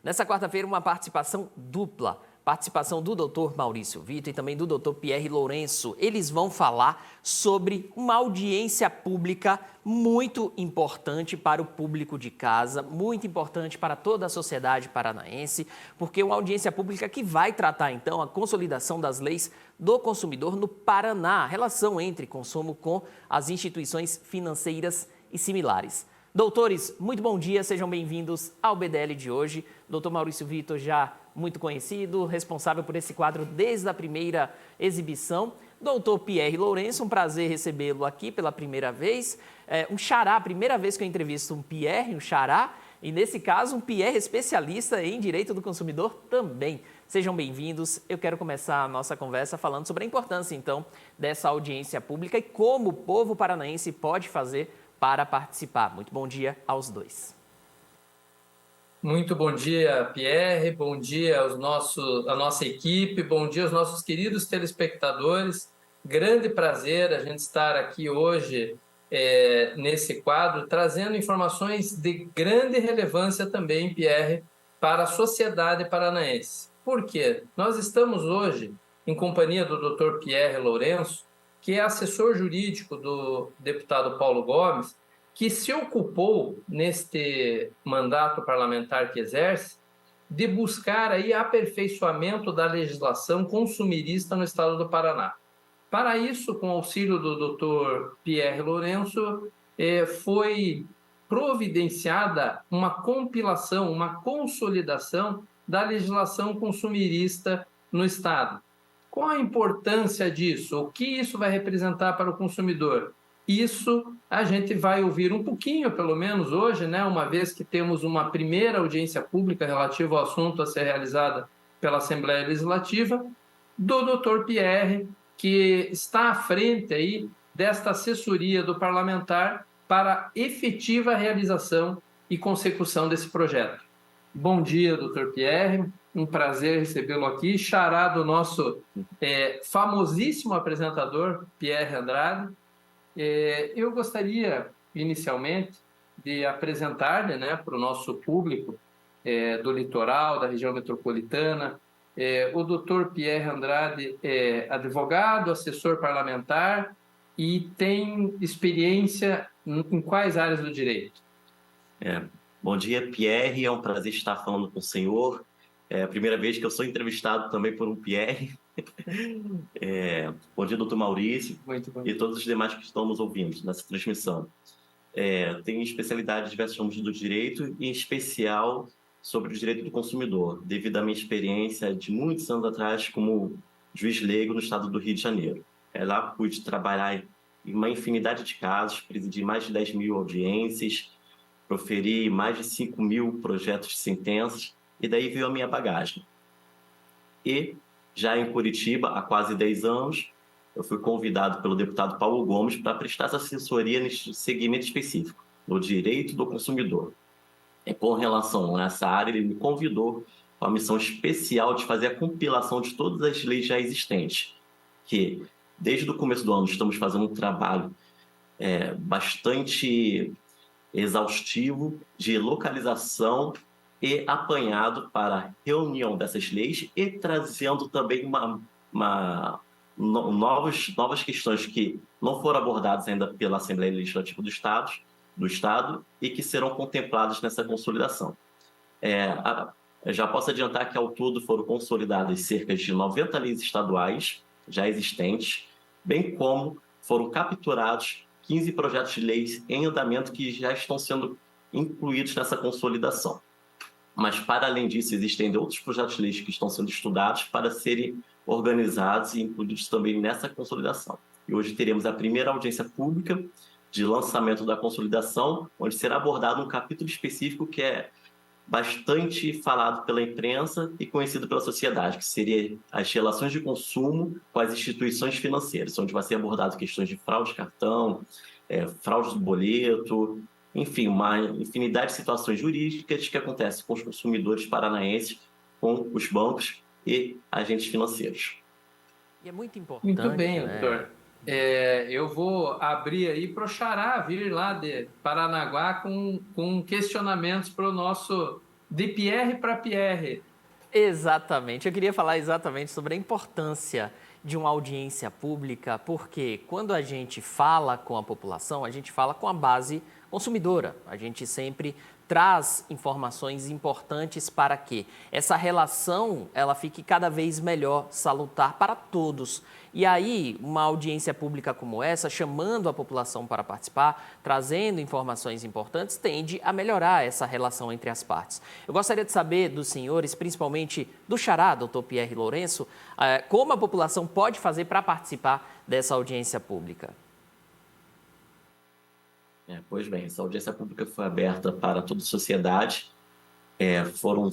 Nessa quarta-feira, uma participação dupla. Participação do Dr. Maurício Vitor e também do Dr. Pierre Lourenço. Eles vão falar sobre uma audiência pública muito importante para o público de casa, muito importante para toda a sociedade paranaense, porque é uma audiência pública que vai tratar, então, a consolidação das leis do consumidor no Paraná, a relação entre consumo com as instituições financeiras e similares. Doutores, muito bom dia, sejam bem-vindos ao BDL de hoje. Doutor Maurício Vitor, já muito conhecido, responsável por esse quadro desde a primeira exibição. Doutor Pierre Lourenço, um prazer recebê-lo aqui pela primeira vez. Um xará, primeira vez que eu entrevisto um Pierre, um xará, e nesse caso um Pierre especialista em direito do consumidor também. Sejam bem-vindos. Eu quero começar a nossa conversa falando sobre a importância, então, dessa audiência pública e como o povo paranaense pode fazer para participar. Muito bom dia aos dois. Muito bom dia, Pierre, bom dia a nossa equipe, bom dia aos nossos queridos telespectadores. Grande prazer a gente estar aqui hoje nesse quadro, trazendo informações de grande relevância também, Pierre, para a sociedade paranaense. Por quê? Nós estamos hoje em companhia do Dr. Pierre Lourenço, que é assessor jurídico do deputado Paulo Gomes, que se ocupou, neste mandato parlamentar que exerce, de buscar aí aperfeiçoamento da legislação consumirista no estado do Paraná. Para isso, com o auxílio do Dr. Pierre Lourenço, foi providenciada uma compilação, uma consolidação da legislação consumirista no estado. Qual a importância disso? O que isso vai representar para o consumidor? Isso a gente vai ouvir um pouquinho, pelo menos hoje, né? Uma vez que temos uma primeira audiência pública relativa ao assunto a ser realizada pela Assembleia Legislativa, do Dr. Pierre, que está à frente aí desta assessoria do parlamentar para a efetiva realização e consecução desse projeto. Bom dia, Dr. Pierre, um prazer recebê-lo aqui, xará do nosso famosíssimo apresentador, Pierre Andrade. Eu gostaria, inicialmente, de apresentar-lhe, né, para o nosso público do litoral, da região metropolitana, o Dr. Pierre Andrade é advogado, assessor parlamentar e tem experiência em quais áreas do direito? Bom dia, Pierre, é um prazer estar falando com o senhor. É a primeira vez que eu sou entrevistado também por um Pierre. Bom dia, doutor Maurício, e todos os demais que estão nos ouvindo nessa transmissão. Tenho especialidade em diversos ramos do direito, em especial sobre o direito do consumidor, devido à minha experiência de muitos anos atrás como juiz leigo no estado do Rio de Janeiro. Lá pude trabalhar em uma infinidade de casos, presidi mais de 10 mil audiências, proferi mais de 5 mil projetos de sentenças, e daí veio a minha bagagem. E já em Curitiba, há quase 10 anos, eu fui convidado pelo deputado Paulo Gomes para prestar essa assessoria nesse segmento específico, no direito do consumidor. Com relação a essa área, ele me convidou com a missão especial de fazer a compilação de todas as leis já existentes, que desde o começo do ano estamos fazendo um trabalho bastante exaustivo de localização e apanhado para a reunião dessas leis e trazendo também novas questões que não foram abordadas ainda pela Assembleia Legislativa do Estado e que serão contempladas nessa consolidação. Já posso adiantar que ao todo foram consolidadas cerca de 90 leis estaduais já existentes, bem como foram capturados 15 projetos de leis em andamento que já estão sendo incluídos nessa consolidação. Mas, para além disso, existem outros projetos de leis que estão sendo estudados para serem organizados e incluídos também nessa consolidação. E hoje teremos a primeira audiência pública de lançamento da consolidação, onde será abordado um capítulo específico que é bastante falado pela imprensa e conhecido pela sociedade, que seria as relações de consumo com as instituições financeiras, onde vai ser abordado questões de fraude de cartão, fraude do boleto, enfim, uma infinidade de situações jurídicas que acontecem com os consumidores paranaenses, com os bancos e agentes financeiros. E é muito importante. Muito bem, né? doutor. Eu vou abrir aí para o xará vir lá de Paranaguá com questionamentos para o nosso De Pierre para Pierre. Exatamente. Eu queria falar exatamente sobre a importância de uma audiência pública, porque quando a gente fala com a população, a gente fala com a base consumidora. A gente sempre traz informações importantes para que essa relação ela fique cada vez melhor, salutar para todos. E aí, uma audiência pública como essa, chamando a população para participar, trazendo informações importantes, tende a melhorar essa relação entre as partes. Eu gostaria de saber dos senhores, principalmente do xará, doutor Pierre Lourenço, como a população pode fazer para participar dessa audiência pública. Pois bem, essa audiência pública foi aberta para toda a sociedade. Foram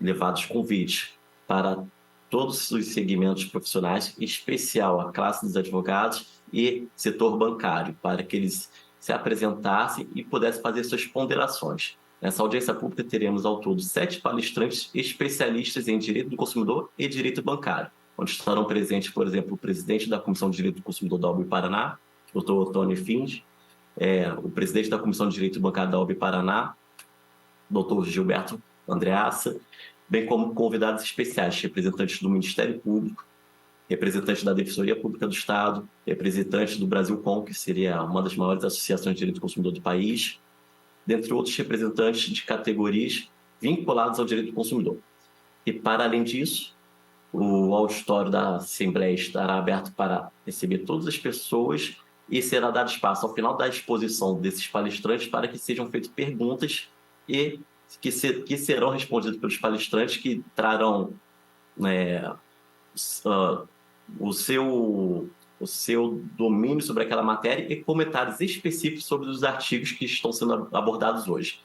levados convites para todos os segmentos profissionais, em especial a classe dos advogados e setor bancário, para que eles se apresentassem e pudessem fazer suas ponderações. Nessa audiência pública teremos ao todo 7 palestrantes especialistas em direito do consumidor e direito bancário, onde estarão presentes, por exemplo, o presidente da Comissão de Direito do Consumidor da OAB Paraná, Dr. Tony Fins, o presidente da Comissão de Direito Bancário da OAB Paraná, Dr. Gilberto Andreassa, bem como convidados especiais, representantes do Ministério Público, representantes da Defensoria Pública do Estado, representantes do Brasilcom, que seria uma das maiores associações de direito do consumidor do país, dentre outros representantes de categorias vinculadas ao direito do consumidor. E, para além disso, o auditório da Assembleia estará aberto para receber todas as pessoas e será dado espaço ao final da exposição desses palestrantes para que sejam feitas perguntas e que serão respondidas pelos palestrantes, que trarão o seu domínio sobre aquela matéria e comentários específicos sobre os artigos que estão sendo abordados hoje.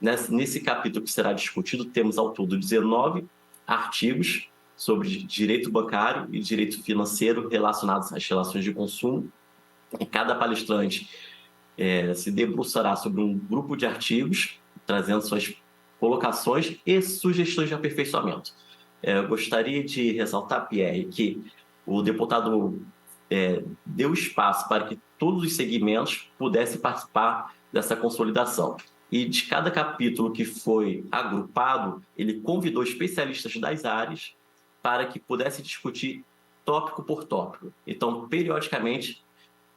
Nesse capítulo que será discutido, temos ao todo 19 artigos sobre direito bancário e direito financeiro relacionados às relações de consumo. E cada palestrante se debruçará sobre um grupo de artigos, trazendo suas colocações e sugestões de aperfeiçoamento. Eu gostaria de ressaltar, Pierre, que o deputado deu espaço para que todos os segmentos pudessem participar dessa consolidação. E de cada capítulo que foi agrupado, ele convidou especialistas das áreas para que pudessem discutir tópico por tópico. Então, periodicamente,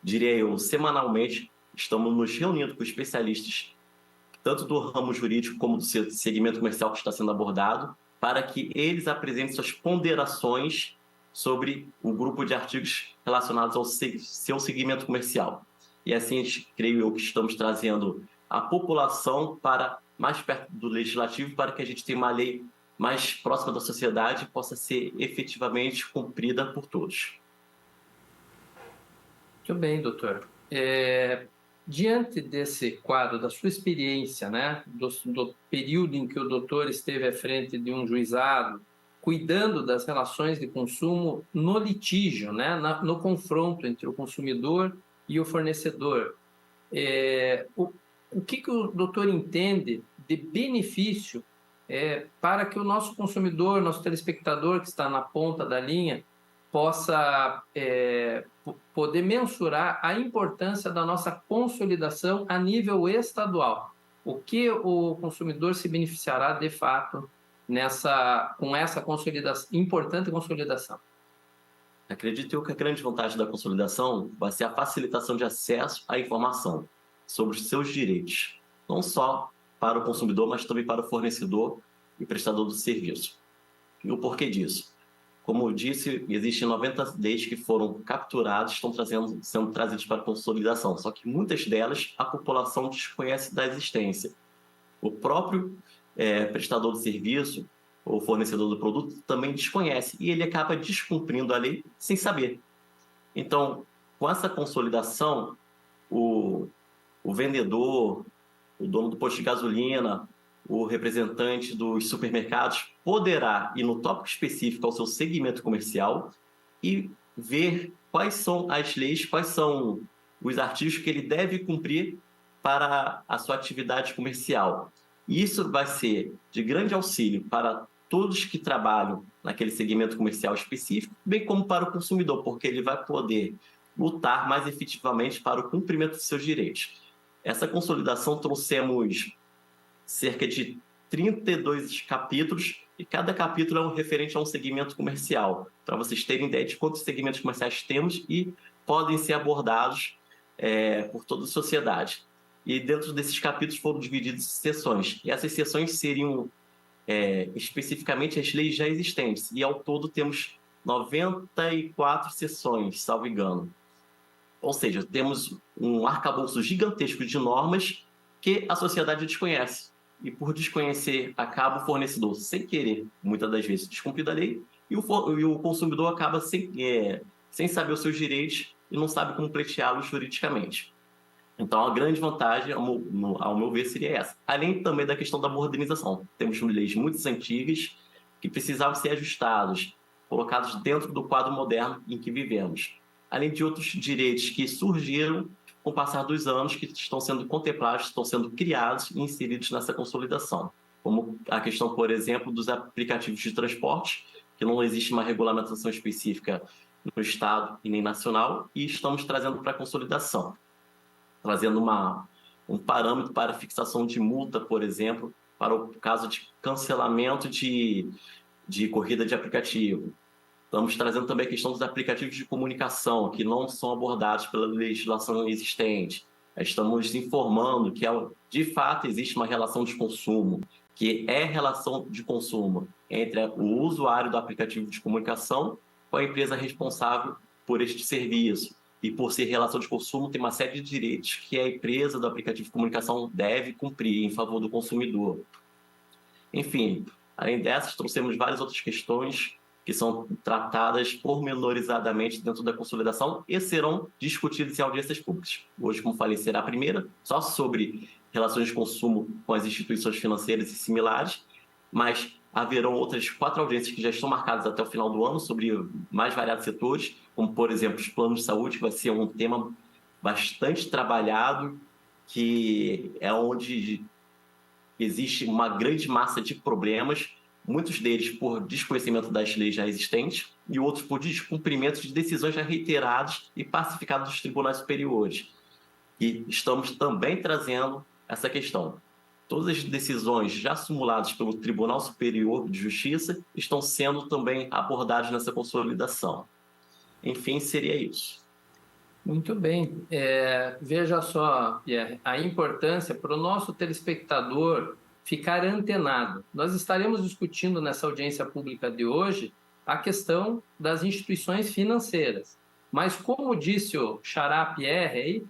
diria eu, semanalmente, estamos nos reunindo com especialistas, tanto do ramo jurídico como do segmento comercial que está sendo abordado, para que eles apresentem suas ponderações sobre o grupo de artigos relacionados ao seu segmento comercial. E assim, creio eu que estamos trazendo a população para mais perto do legislativo, para que a gente tenha uma lei mais próxima da sociedade e possa ser efetivamente cumprida por todos. Muito bem, doutor. Diante desse quadro, da sua experiência, né, do período em que o doutor esteve à frente de um juizado, cuidando das relações de consumo no litígio, né, no confronto entre o consumidor e o fornecedor, o que o doutor entende de benefício para que o nosso consumidor, nosso telespectador que está na ponta da linha, possa poder mensurar a importância da nossa consolidação a nível estadual? O que o consumidor se beneficiará de fato com essa importante consolidação? Acredito eu que a grande vantagem da consolidação vai ser a facilitação de acesso à informação sobre os seus direitos, não só para o consumidor, mas também para o fornecedor e prestador do serviço. E o porquê disso? Como eu disse, existem 90 leis que foram capturadas, estão sendo trazidas para a consolidação, só que muitas delas a população desconhece da existência. O próprio prestador de serviço ou fornecedor do produto também desconhece e ele acaba descumprindo a lei sem saber. Então, com essa consolidação, o vendedor, o dono do posto de gasolina, o representante dos supermercados poderá ir no tópico específico ao seu segmento comercial e ver quais são as leis, quais são os artigos que ele deve cumprir para a sua atividade comercial. E isso vai ser de grande auxílio para todos que trabalham naquele segmento comercial específico, bem como para o consumidor, porque ele vai poder lutar mais efetivamente para o cumprimento de seus direitos. Essa consolidação trouxemos cerca de 32 capítulos e cada capítulo é um referente a um segmento comercial, para vocês terem ideia de quantos segmentos comerciais temos e podem ser abordados por toda a sociedade. E dentro desses capítulos foram divididos em seções, e essas seções seriam especificamente as leis já existentes, e ao todo temos 94 seções, salvo engano. Ou seja, temos um arcabouço gigantesco de normas que a sociedade desconhece. E por desconhecer, acaba o fornecedor, sem querer, muitas das vezes, descumprindo a lei, e o consumidor acaba sem saber os seus direitos e não sabe como pleiteá-los juridicamente. Então, a grande vantagem, ao meu ver, seria essa. Além também da questão da modernização. Temos leis muito antigas que precisavam ser ajustadas, colocadas dentro do quadro moderno em que vivemos. Além de outros direitos que surgiram com o passar dos anos, que estão sendo contemplados, estão sendo criados e inseridos nessa consolidação. Como a questão, por exemplo, dos aplicativos de transporte, que não existe uma regulamentação específica no Estado e nem nacional, e estamos trazendo para a consolidação. Trazendo um parâmetro para fixação de multa, por exemplo, para o caso de cancelamento de corrida de aplicativo. Estamos trazendo também a questão dos aplicativos de comunicação, que não são abordados pela legislação existente. Estamos informando que, de fato, existe uma relação de consumo, que é relação de consumo entre o usuário do aplicativo de comunicação com a empresa responsável por este serviço. E por ser relação de consumo, tem uma série de direitos que a empresa do aplicativo de comunicação deve cumprir em favor do consumidor. Enfim, além dessas, trouxemos várias outras questões que são tratadas pormenorizadamente dentro da consolidação e serão discutidas em audiências públicas. Hoje, como falei, será a primeira, só sobre relações de consumo com as instituições financeiras e similares, mas haverão outras 4 audiências que já estão marcadas até o final do ano sobre mais variados setores, como, por exemplo, os planos de saúde, que vai ser um tema bastante trabalhado, que é onde existe uma grande massa de problemas, muitos deles por desconhecimento das leis já existentes e outros por descumprimento de decisões já reiteradas e pacificadas dos tribunais superiores. E estamos também trazendo essa questão. Todas as decisões já simuladas pelo Tribunal Superior de Justiça estão sendo também abordadas nessa consolidação. Enfim, seria isso. Muito bem. Veja só, Pierre, a importância para o nosso telespectador ficar antenado. Nós estaremos discutindo nessa audiência pública de hoje a questão das instituições financeiras. Mas, como disse o Xará Pierre,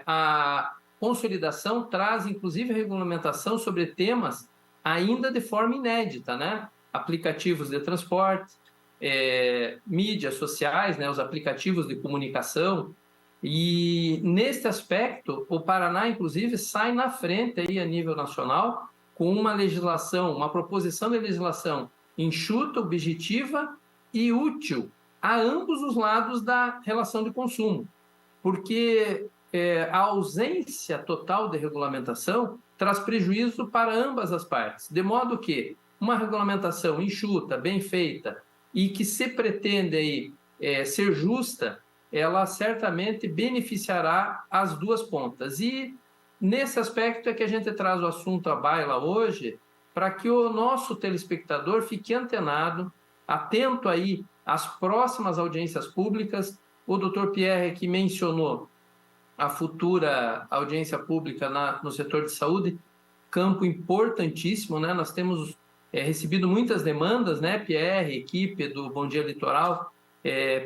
a consolidação traz, inclusive, regulamentação sobre temas ainda de forma inédita, né? Aplicativos de transporte, mídias sociais, né? Os aplicativos de comunicação. E, neste aspecto, o Paraná, inclusive, sai na frente aí, a nível nacional com uma legislação, uma proposição de legislação enxuta, objetiva e útil a ambos os lados da relação de consumo. Porque a ausência total de regulamentação traz prejuízo para ambas as partes, de modo que uma regulamentação enxuta, bem feita e que se pretende aí, ser justa, ela certamente beneficiará as duas pontas. E nesse aspecto é que a gente traz o assunto à baila hoje, para que o nosso telespectador fique antenado, atento aí às próximas audiências públicas. O doutor Pierre que mencionou a futura audiência pública no setor de saúde, campo importantíssimo, né? Nós temos recebido muitas demandas, né, Pierre, equipe do Bom Dia Litoral,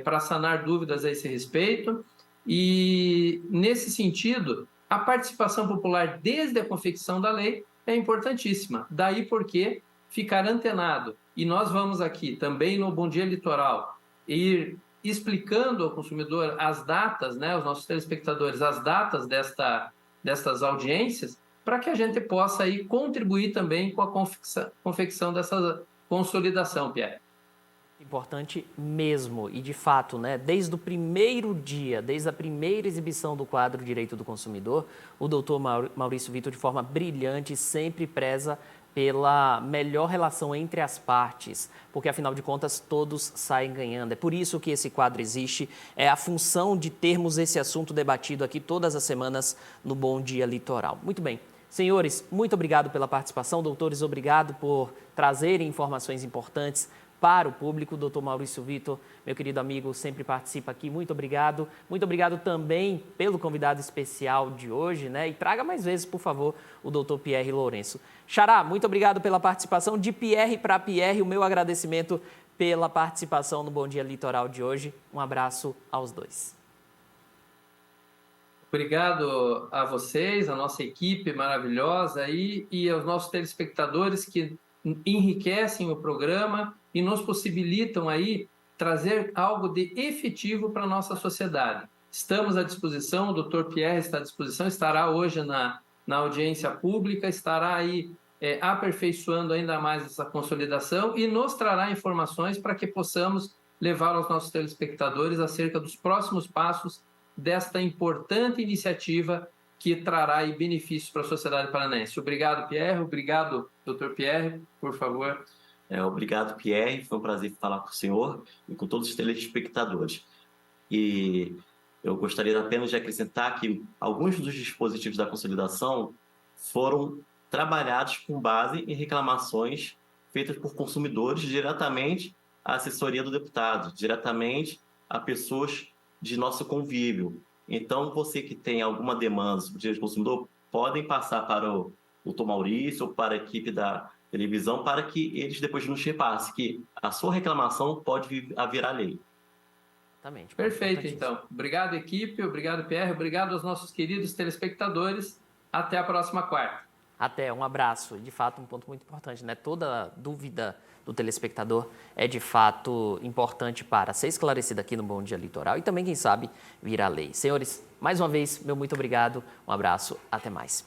para sanar dúvidas a esse respeito. E, nesse sentido, a participação popular desde a confecção da lei é importantíssima. Daí porque ficar antenado. E nós vamos aqui, também no Bom Dia Litoral, ir explicando ao consumidor as datas, né, aos nossos telespectadores, as datas destas audiências, para que a gente possa aí contribuir também com a confecção dessa consolidação, Pierre. Importante mesmo, e de fato, né, desde o primeiro dia, desde a primeira exibição do quadro Direito do Consumidor, o doutor Maurício Vitor, de forma brilhante, sempre preza pela melhor relação entre as partes, porque, afinal de contas, todos saem ganhando. É por isso que esse quadro existe, é a função de termos esse assunto debatido aqui todas as semanas no Bom Dia Litoral. Muito bem, Senhores, muito obrigado pela participação. Doutores, obrigado por trazerem informações importantes para o público. Doutor Maurício Vitor, meu querido amigo, sempre participa aqui. Muito obrigado. Muito obrigado também pelo convidado especial de hoje, né? E traga mais vezes, por favor, o doutor Pierre Lourenço. Xará, muito obrigado pela participação. De Pierre para Pierre, o meu agradecimento pela participação no Bom Dia Litoral de hoje. Um abraço aos dois. Obrigado a vocês, a nossa equipe maravilhosa e aos nossos telespectadores que enriquecem o programa e nos possibilitam aí trazer algo de efetivo para a nossa sociedade. Estamos à disposição, o Dr. Pierre está à disposição, estará hoje na audiência pública, estará aí aperfeiçoando ainda mais essa consolidação e nos trará informações para que possamos levar aos nossos telespectadores acerca dos próximos passos desta importante iniciativa que trará aí benefícios para a sociedade paranaense. Obrigado, Pierre. Obrigado, Dr. Pierre, por favor. Obrigado, Pierre. Foi um prazer falar com o senhor e com todos os telespectadores. E eu gostaria apenas de acrescentar que alguns dos dispositivos da consolidação foram trabalhados com base em reclamações feitas por consumidores diretamente à assessoria do deputado, diretamente a pessoas de nosso convívio. Então, você que tem alguma demanda sobre o direito do consumidor, podem passar para o doutor Maurício ou para a equipe da televisão para que eles depois nos repassem que a sua reclamação pode vir a virar lei. Exatamente. Perfeito, então. Obrigado, equipe. Obrigado, Pierre. Obrigado aos nossos queridos telespectadores. Até a próxima quarta. Até, um abraço. De fato, um ponto muito importante, né? Toda dúvida do telespectador é, de fato, importante para ser esclarecida aqui no Bom Dia Litoral e também, quem sabe, virar lei. Senhores, mais uma vez, meu muito obrigado. Um abraço. Até mais.